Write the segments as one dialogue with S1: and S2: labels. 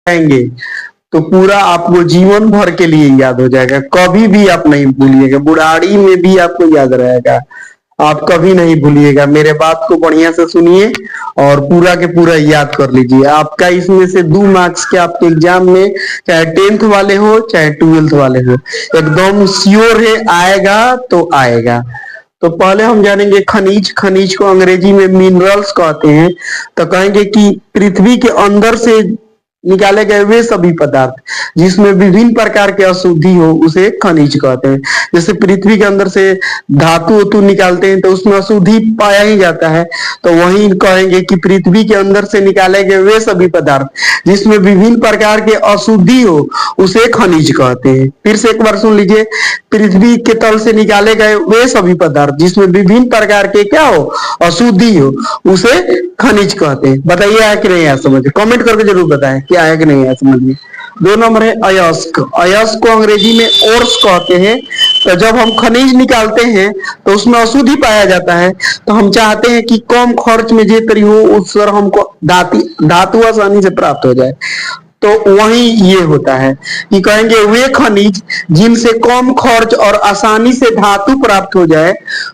S1: जाएंगे तो पूरा आपको जीवन भर के लिए याद हो जाएगा, कभी भी आप नहीं भूलिएगा, बुढ़ाड़ी में भी आपको याद रहेगा, आप कभी नहीं भूलिएगा। मेरे बात को बढ़िया से सुनिए और पूरा के पूरा याद कर लीजिए। आपका इसमें से 2 मार्क्स के आपके एग्जाम में, चाहे 10th वाले हो चाहे 12th वाले हो, एकदम श्योर है आएगा तो आएगा। तो पहले हम जानेंगे खनिज। खनिज को अंग्रेजी में मिनरल्स कहते हैं। तो कहेंगे कि पृथ्वी के अंदर से निकाले गए वे सभी पदार्थ जिसमें विभिन्न प्रकार के अशुद्धि हो उसे खनिज कहते हैं। जैसे पृथ्वी के अंदर से धातु वतु निकालते हैं तो उसमें अशुद्धि पाया ही जाता है, तो वही कहेंगे कि पृथ्वी के अंदर से निकाले गए वे सभी पदार्थ जिसमें विभिन्न प्रकार के अशुद्धि हो उसे खनिज कहते हैं। फिर से एक बार सुन लीजिए, पृथ्वी के तल से निकाले गए वे सभी पदार्थ जिसमें विभिन्न प्रकार के क्या हो, अशुद्धि हो, उसे खनिज कहते हैं। बताइए आया कि नहीं आया समझ, कमेंट करके जरूर बताएं कि आया कि नहीं आया समझ में। 2 नंबर है अयस्क। अयस्क को अंग्रेजी में ओर्स कहते हैं। तो जब हम खनिज निकालते हैं तो उसमें अशुद्धि पाया जाता है, तो हम चाहते हैं कि कम खर्च में जे तरी हो उस पर हमको धातु आसानी से प्राप्त हो जाए। तो वही ये होता है कि कहेंगे वे खनिज जिनसे कम खर्च और आसानी से धातु प्राप्त हो जाए,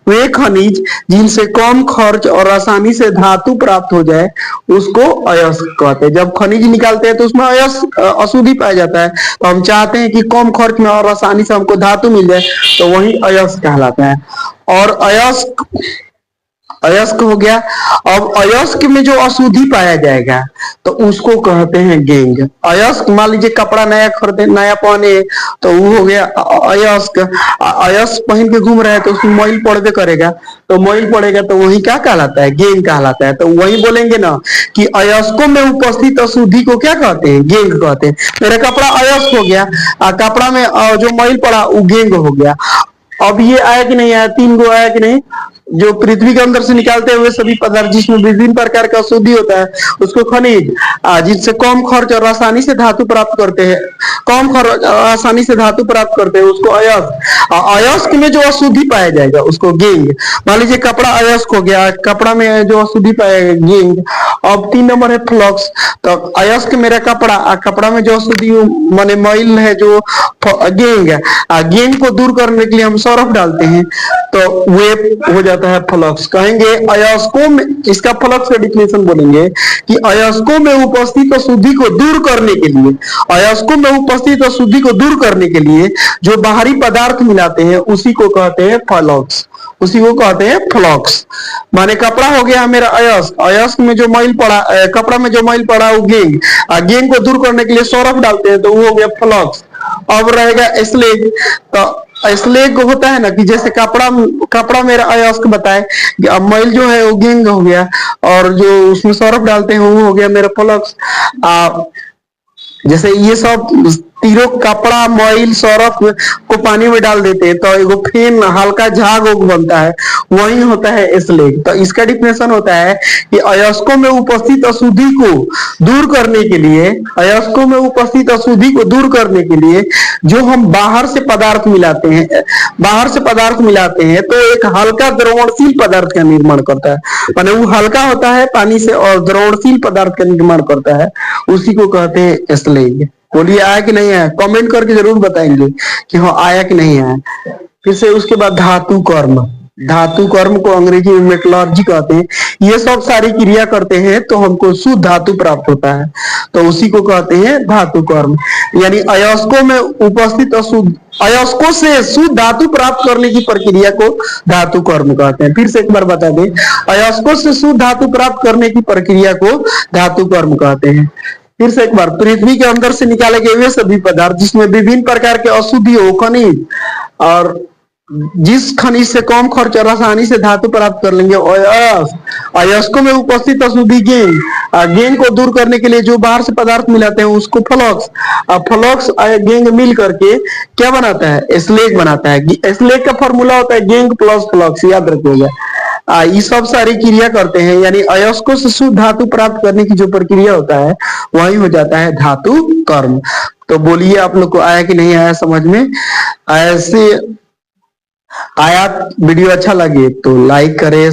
S1: वे खनिज जिनसे कम खर्च और आसानी से धातु प्राप्त हो जाए उसको अयस्क कहते हैं। जब खनिज निकालते हैं तो उसमें अयस्क अशुद्धि पाया जाता है, तो हम चाहते हैं कि कम खर्च में और आसानी से हमको धातु मिल जाए, तो वही अयस्क कहलाता है। और अयस्क हो गया। अब अयस्क में जो अशुद्धि पाया जाएगा तो उसको कहते हैं गेंग। अयस्क मान लीजिए कपड़ा नया खरीदे, नया पहने, तो वो हो गया अयस्क। अयस्क पहन के घूम रहे हैं तो उसमें मैल पड़बे करेगा, तो मैल पड़ेगा तो वही क्या कहलाता है, गेंग कहलाता है। तो वही बोलेंगे ना कि अयस्कों में उपस्थित अशुद्धि को क्या कहते हैं, गेंग कहते हैं। मेरा कपड़ा अयस्क हो गया, कपड़ा में जो मैल पड़ा वो गेंग हो गया। अब ये आया कि नहीं आया, 3 गो आया कि नहीं। जो पृथ्वी के अंदर से निकालते हुए सभी पदार्थ जिसमें विभिन्न प्रकार का अशुद्धि होता है उसको खनिज। जिससे कम खर्च और आसानी से धातु प्राप्त करते हैं, कम खर्च आसानी से धातु प्राप्त करते हैं उसको अयस्क। अयस्क में जो अशुद्धि पाया जाएगा उसको गेंग। मान लीजिए कपड़ा अयस्क हो गया, कपड़ा में जो अशुद्धि पाएगा गेंग। अब 3 नंबर है फ्लक्स। तो अयस्क मेरा कपड़ा, कपड़ा में जो अशुद्धि माने मैल है जो गेंग है, गेंग को दूर करने के लिए हम सरफ डालते हैं तो वे हो जाता है फ्लक्स। कहेंगे अयस्कों में, इसका फ्लक्स का डिफिनेशन बोलेंगे कि अयस्कों में उपस्थित अशुद्धि को दूर करने के लिए, अयस्कों में उपस्थित अशुद्धि को दूर करने के लिए जो बाहरी पदार्थ मिलाते हैं उसी को कहते हैं फ्लक्स, उसी को कहते हैं फ्लक्स। माने कपड़ा हो गया मेरा अयस्क, अयस्क में जो मैल पड़ा, कपड़ा में जो मैल पड़ा वो गेंग, गेंग को दूर करने के लिए सरफ डालते हैं तो वो हो गया फ्लक्स। अब रहेगा स्लेग। तो स्लेग होता है ना कि जैसे कपड़ा मेरा अयस्क बताए, मैल जो है वो गेंग हो गया और जो उसमें सरफ डालते हैं वो हो गया मेरा फ्लक्स। जैसे ये सब तीनों कपड़ा मैल सरफ को पानी में डाल देते हैं तो एगो फेन हल्का झाग बनता है, वही होता है स्लेग। तो इसका डिफिनेशन होता है कि अयस्कों में उपस्थित अशुद्धि को दूर करने के लिए, अयस्कों में उपस्थित अशुद्धि को दूर करने के लिए जो हम बाहर से पदार्थ मिलाते हैं, बाहर से पदार्थ मिलाते हैं तो एक हल्का द्रवणशील पदार्थ का निर्माण करता है। माने वो हल्का होता है पानी से और द्रवणशील पदार्थ का निर्माण करता है, उसी को कहते हैं स्लेग। बोलिए आया कि नहीं आया, कमेंट करके जरूर बताएंगे कि हाँ आया कि नहीं आया। फिर से उसके बाद धातु कर्म। धातु कर्म को अंग्रेजी में मेटलर्जी कहते हैं। ये सब सारी क्रिया करते हैं तो हमको शुद्ध धातु प्राप्त होता है, तो उसी को कहते हैं धातु कर्म। यानी अयस्कों में उपस्थित अशुद्ध, अयस्कों से शुद्ध धातु प्राप्त करने की प्रक्रिया को धातु कर्म कहते हैं। फिर से एक बार बता दें, अयस्कों से शुद्ध धातु प्राप्त करने की प्रक्रिया को धातु कर्म कहते हैं। फिर से एक बार, पृथ्वी के अंदर से निकाले गए वे सभी पदार्थ जिसमें विभिन्न प्रकार के अशुद्धि हो खनिज, और जिस खनिज से कम खर्च और आसानी से धातु प्राप्त कर लेंगे अयस्कों में उपस्थित अशुद्धि गेंग, गेंग को दूर करने के लिए जो बाहर से पदार्थ मिलाते हैं उसको फ्लक्स, फ्लक्स गेंग मिल करके क्या बनाता है, स्लेग बनाता है। स्लेग का फॉर्मूला होता है गेंग प्लस फ्लक्स, याद रखिएगा। ये सब सारी क्रिया करते हैं, यानी अयस्कों से शुद्ध धातु प्राप्त करने की जो प्रक्रिया होता है वही हो जाता है धातु कर्म। तो बोलिए आप लोग को आया कि नहीं आया समझ में। ऐसे आया वीडियो अच्छा लगे तो लाइक करें।